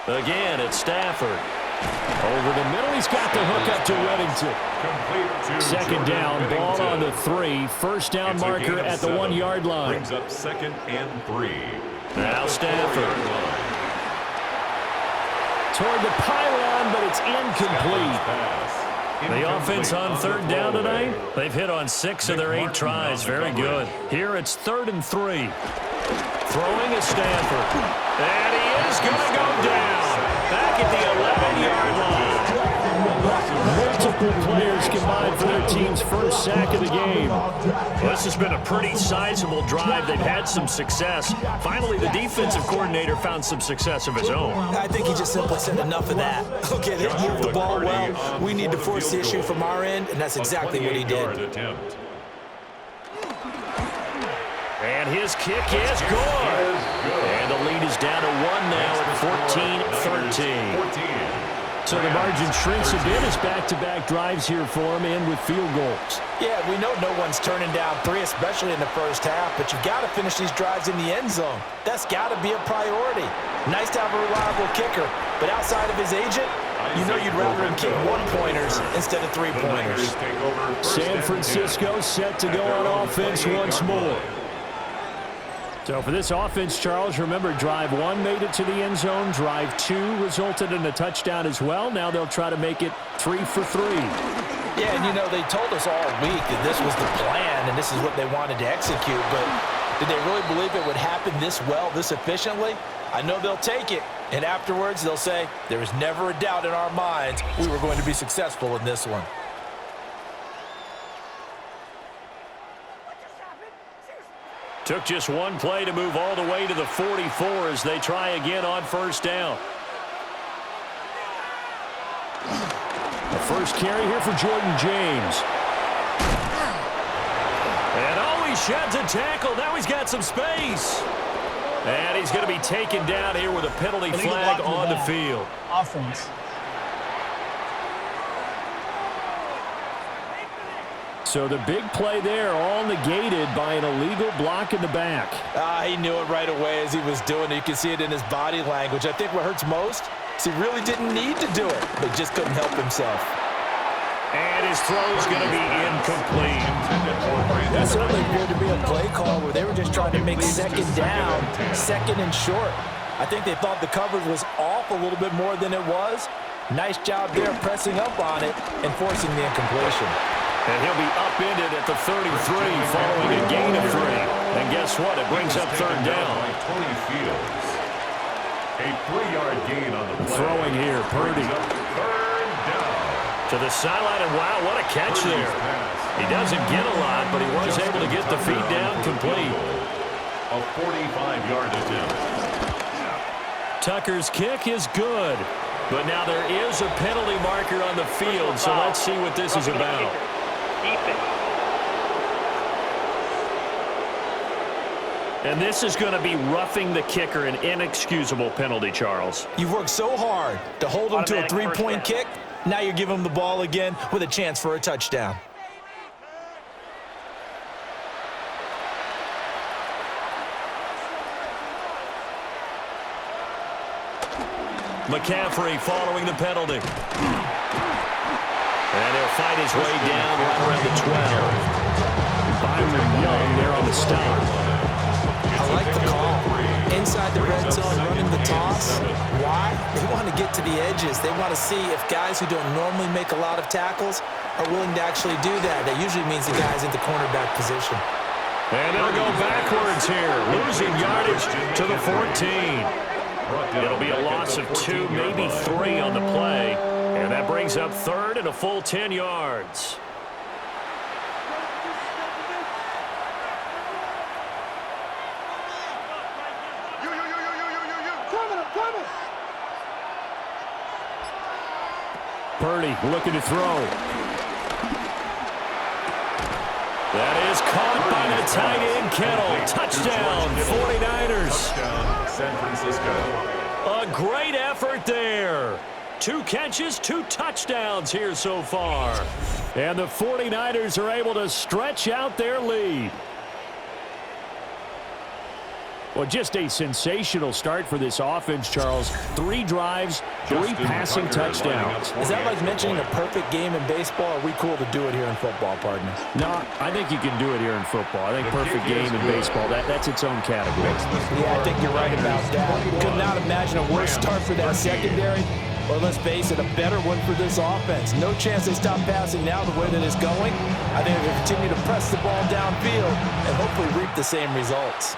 Again, it's Stafford. Over the middle, he's got the hook up to Reddington. Second down, ball on the 3. First down marker at the 1-yard line. Brings up 2nd and 3. Now Stafford. Toward the pylon, but it's incomplete. The offense on third down tonight, they've hit on 6 of their 8 tries. Very good. Here it's 3rd and 3. Throwing is Stafford. And he is going to go down. Back at the 11-yard line. Multiple players combined for their team's first sack of the game. Well, this has been a pretty sizable drive. They've had some success. Finally, the defensive coordinator found some success of his own. I think he just simply said enough of that. Okay, they moved the ball well. We need to force the issue from our end, and that's exactly what he did. And his kick is good. And the lead is down to 1 now at 14-13. So the margin shrinks a bit as back-to-back drives here for him and with field goals. Yeah, we know no one's turning down 3, especially in the first half, but you've got to finish these drives in the end zone. That's got to be a priority. Nice to have a reliable kicker, but outside of his agent, you know you'd rather him kick 1-pointers instead of 3-pointers. San Francisco set to go on offense once more. So for this offense, Charles, remember, drive 1 made it to the end zone. Drive 2 resulted in a touchdown as well. Now they'll try to make it 3 for 3. Yeah, and you know, they told us all week that this was the plan and this is what they wanted to execute, but did they really believe it would happen this well, this efficiently? I know they'll take it, and afterwards they'll say, there was never a doubt in our minds we were going to be successful in this one. Took just 1 play to move all the way to the 44 as they try again on first down. The first carry here for Jordan James. And he sheds a tackle. Now he's got some space. And he's going to be taken down here with a penalty flag on the field. Offense. So the big play there, all negated by an illegal block in the back. He knew it right away as he was doing it. You can see it in his body language. I think what hurts most is he really didn't need to do it, but just couldn't help himself. And his throw's going to be incomplete. That certainly appeared to be a play call where they were just trying to make second down, second and short. I think they thought the coverage was off a little bit more than it was. Nice job there pressing up on it and forcing the incompletion. And he'll be upended at the 33 following a gain of 3. And guess what? It brings up third down. A 3-yard gain on the play. Throwing here, Purdy. Third down. To the sideline, and wow, what a catch there. He doesn't get a lot, but he was able to get the feet down complete. A 45-yard attempt. Tucker's kick is good. But now there is a penalty marker on the field, so let's see what this is about. And this is going to be roughing the kicker, an inexcusable penalty, Charles. You've worked so hard to hold him to a 3-point kick. Now you're giving him the ball again with a chance for a touchdown. McCaffrey following the penalty. And he'll fight his way down right around the 12. Byron Young there on the stop. I like the call. Inside the red zone, running the toss. Why? They want to get to the edges. They want to see if guys who don't normally make a lot of tackles are willing to actually do that. That usually means the guy's at the cornerback position. And it'll go backwards here. Losing yardage to the 14. It'll be a loss of 2, maybe 3 on the play. And that brings up third and a full 10 yards. Purdy looking to throw. That is caught by the tight end, Kittle. Touchdown, 49ers. Touchdown, San Francisco. A great effort there. 2 catches, 2 touchdowns here so far. And the 49ers are able to stretch out their lead. Well, just a sensational start for this offense, Charles. 3 drives, 3 passing touchdowns. Is that like mentioning a perfect game in baseball? Or are we cool to do it here in football, partner? No, I think you can do it here in football. I think perfect game in baseball, that's its own category. Yeah, I think you're right about that. Could not imagine a worse start for that secondary. Or let's face it, a better one for this offense. No chance they stop passing now the way that it's going. I think they'll continue to press the ball downfield and hopefully reap the same results.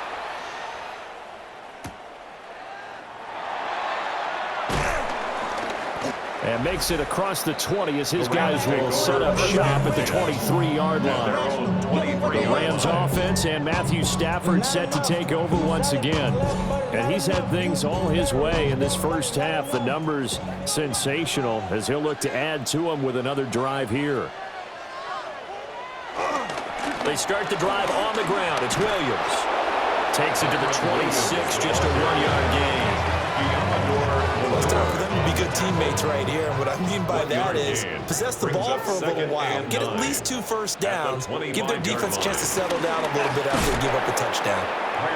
And makes it across the 20 as his guys will set up shop at the 23-yard line. The Rams offense and Matthew Stafford set to take over once again. And he's had things all his way in this first half. The numbers sensational as he'll look to add to them with another drive here. They start the drive on the ground. It's Williams. Takes it to the 26, just a 1-yard gain. It's time for them to be good teammates right here. And what I mean by that is possess the ball for a little while, get at least 2 first downs, give their defense a chance to settle down a little bit after they give up a touchdown.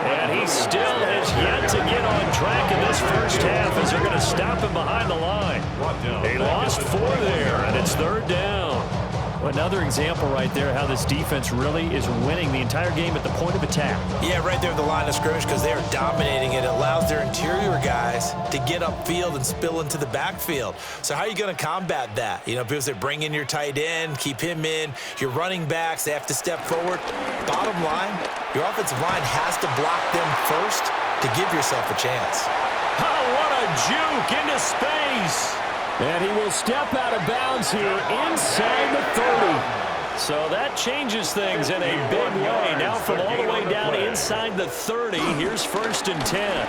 And he still has yet to get on track in this first half as they're going to stop him behind the line. They lost 4 there, and it's 3rd down. Another example right there how this defense really is winning the entire game at the point of attack. Yeah, right there at the line of scrimmage because they are dominating it. It allows their interior guys to get upfield and spill into the backfield. So how are you going to combat that? You know, because they bring in your tight end, keep him in. Your running backs, they have to step forward. Bottom line, your offensive line has to block them first to give yourself a chance. Oh, what a juke into space. And he will step out of bounds here inside the 30. So that changes things in a big way. Now from all the way down inside the 30, here's 1st and 10.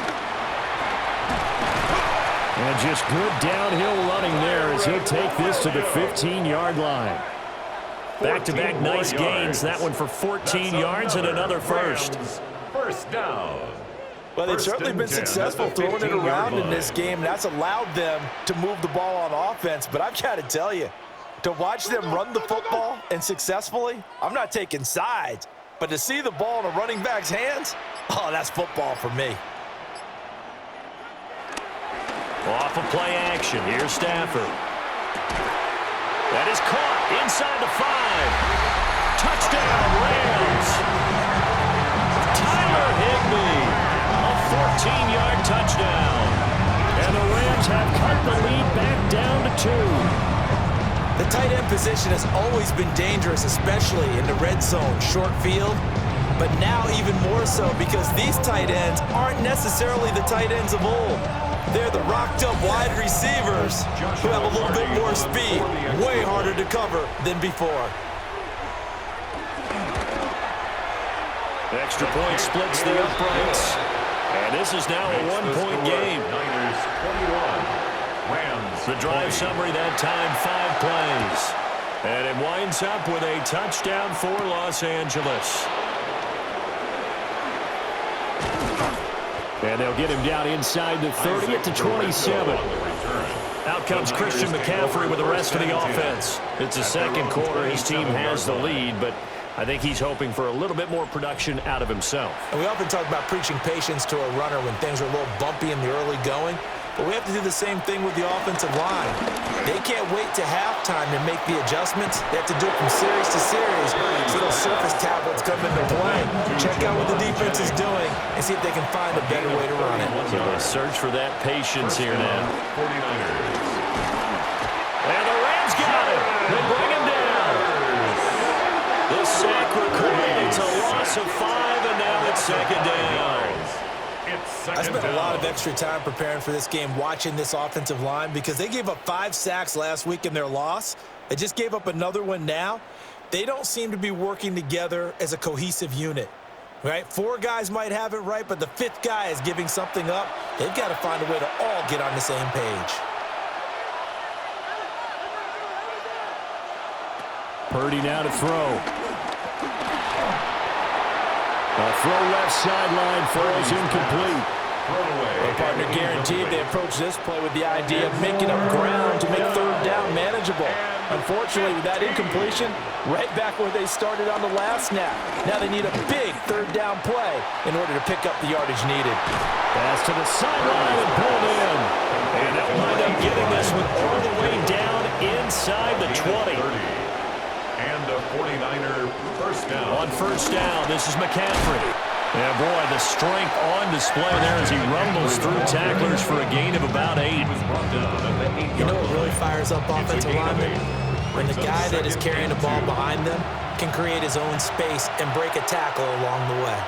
And just good downhill running there as he'll take this to the 15-yard line. Back-to-back nice gains. That one for 14 yards and another first. First down. Well, they've certainly been successful throwing it around in this game. That's allowed them to move the ball on offense. But I've got to tell you, to watch them run the football and successfully, I'm not taking sides. But to see the ball in a running back's hands, oh, that's football for me. Off of play action. Here's Stafford. That is caught inside the 5. Touchdown, Rams. Tyler Higbee. 14-yard touchdown. And the Rams have cut the lead back down to 2. The tight end position has always been dangerous, especially in the red zone, short field. But now even more so because these tight ends aren't necessarily the tight ends of old. They're the rocked-up wide receivers who have a little bit more speed, way harder to cover than before. The extra point splits the uprights. And this is now a 1-point game. Niners 21. Rams. The drive summary that time, 5 plays. And it winds up with a touchdown for Los Angeles. And they'll get him down inside the 30 at the 27. Out comes Christian McCaffrey with the rest of the offense. It's the second quarter. His team has the lead, but I think he's hoping for a little bit more production out of himself. And we often talk about preaching patience to a runner when things are a little bumpy in the early going, but we have to do the same thing with the offensive line. They can't wait to halftime to make the adjustments. They have to do it from series to series, so those surface tablets come into play. Check out what the defense is doing and see if they can find a better way to run it. So they search for that patience here now. 49ers. And the Rams got it. They bring him down. The sack recorded. It's a loss of 5, and now it's 2nd down. I spent a lot of extra time preparing for this game, watching this offensive line, because they gave up 5 sacks last week in their loss. They just gave up another one now. They don't seem to be working together as a cohesive unit, right? 4 guys might have it right, but the 5th guy is giving something up. They've got to find a way to all get on the same page. Purdy now to throw. A throw left sideline falls incomplete. Well, partner, guaranteed they approach this play with the idea of making up ground to make third down manageable. Unfortunately, with that incompletion, right back where they started on the last snap. Now they need a big third down play in order to pick up the yardage needed. Pass to the sideline and pulled in. And they'll wind up getting this one all the way down inside the 20. And a 49er first down. On first down, this is McCaffrey. Yeah, boy, the strength on display there as he rumbles through tacklers for a gain of about 8. You know what really fires up offensive linemen? When the guy that is carrying the ball behind them can create his own space and break a tackle along the way.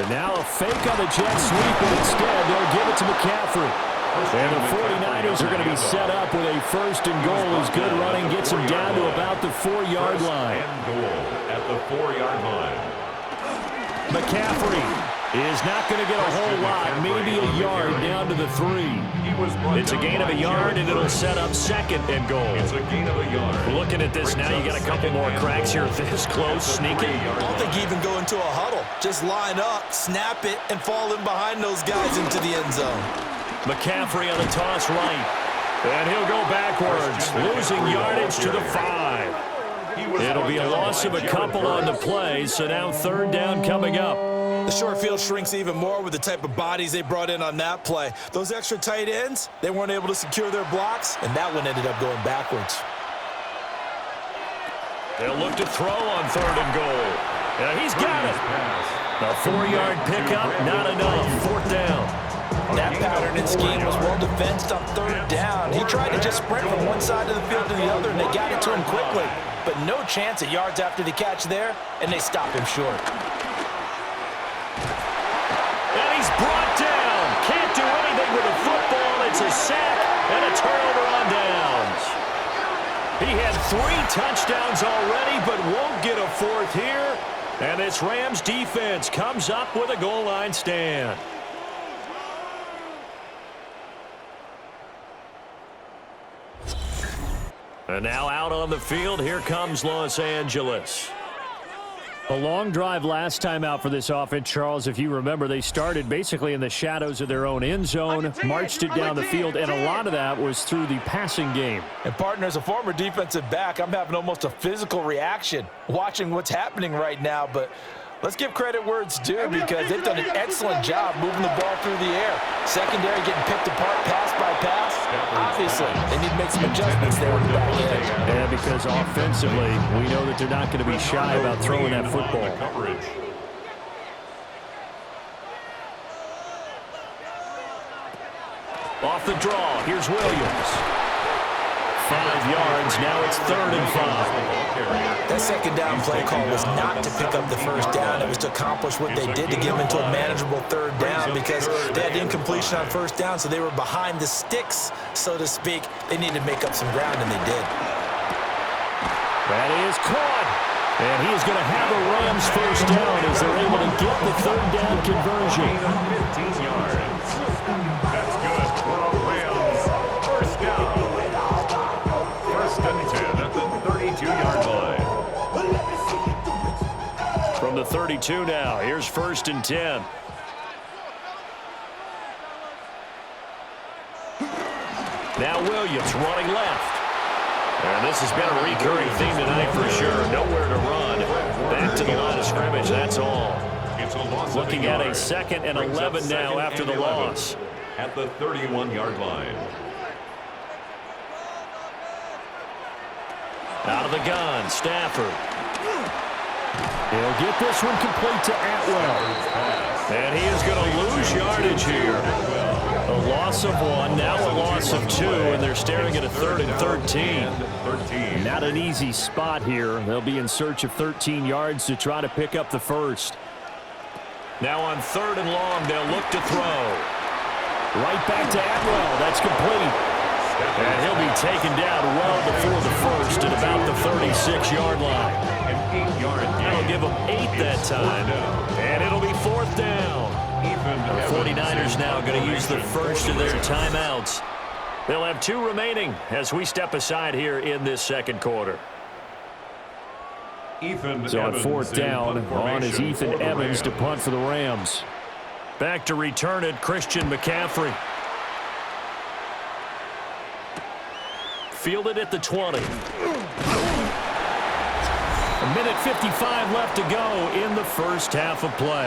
And now a fake on the jet sweep, but instead they'll give it to McCaffrey. And the 49ers are going to be set up with a first and goal as good running gets them down to about the 4-yard line. And goal at the 4-yard line. McCaffrey is not going to get a whole lot, maybe a yard down to the 3. It's a gain of a yard, and it'll set up second and goal. It's a gain of a yard. Looking at this now, you got a couple more cracks here. This close, sneaking. I don't think you even go into a huddle. Just line up, snap it, and fall in behind those guys into the end zone. McCaffrey on the toss right. And he'll go backwards, losing yardage to the 5. It'll be a loss of a couple on the play, so now third down coming up. The short field shrinks even more with the type of bodies they brought in on that play. Those extra tight ends, they weren't able to secure their blocks, and that one ended up going backwards. They'll look to throw on third and goal. And he's got it. A 4-yard pickup, not enough. Fourth down. That pattern and scheme was well defensed on third down. He tried to just sprint from one side of the field to the other, and they got it to him quickly. But no chance at yards after the catch there, and they stopped him short. And he's brought down. Can't do anything with the football. It's a sack and a turnover on downs. He had 3 touchdowns already, but won't get a 4th here. And this Rams defense comes up with a goal line stand. And now out on the field, here comes Los Angeles. A long drive last time out for this offense, Charles. If you remember, they started basically in the shadows of their own end zone, marched it down the field, and a lot of that was through the passing game. And, partner, as a former defensive back, I'm having almost a physical reaction watching what's happening right now. But let's give credit where it's due because they've done an excellent job moving the ball through the air. Secondary getting picked apart pass by pass. Obviously, they need to make some adjustments there in the back end. Yeah, because offensively, we know that they're not going to be shy about throwing that football. Off the draw, here's Williams. 5 yards, now it's 3rd and 5. That second down play call was not to pick up the first down. It was to accomplish what they did to get them into a manageable third down because they had incompletion on first down, so they were behind the sticks, so to speak. They needed to make up some ground, and they did. That is caught. And he is going to have a Rams first down as they're able to get the third down conversion. 15 yards. That's good for a Rams first down. First and 10 at the 32-yard line. From the 32 now, here's 1st and 10. Now Williams running left. And this has been a recurring theme tonight for sure. Nowhere to run. Back to the line of scrimmage, that's all. Looking at a 2nd and 11 now after the loss. At the 31-yard line. Out of the gun, Stafford. He'll get this one complete to Atwell. And he is going to lose yardage here. A loss of 1, now a loss of 2, and they're staring at a 3rd and 13. Not an easy spot here. They'll be in search of 13 yards to try to pick up the first. Now on 3rd and long, they'll look to throw. Right back to Atwell. That's complete. And he'll be taken down well before the first at about the 36-yard line. That'll give them 8 that time. And it'll be 4th down. The 49ers now going to use the first of their timeouts. They'll have 2 remaining as we step aside here in this second quarter. Ethan So on Evans fourth in down, punt on is formation Ethan for the Evans to Rams. punt for the Rams. Back to return it, Christian McCaffrey. Fielded at the 20. A minute 55 left to go in the first half of play.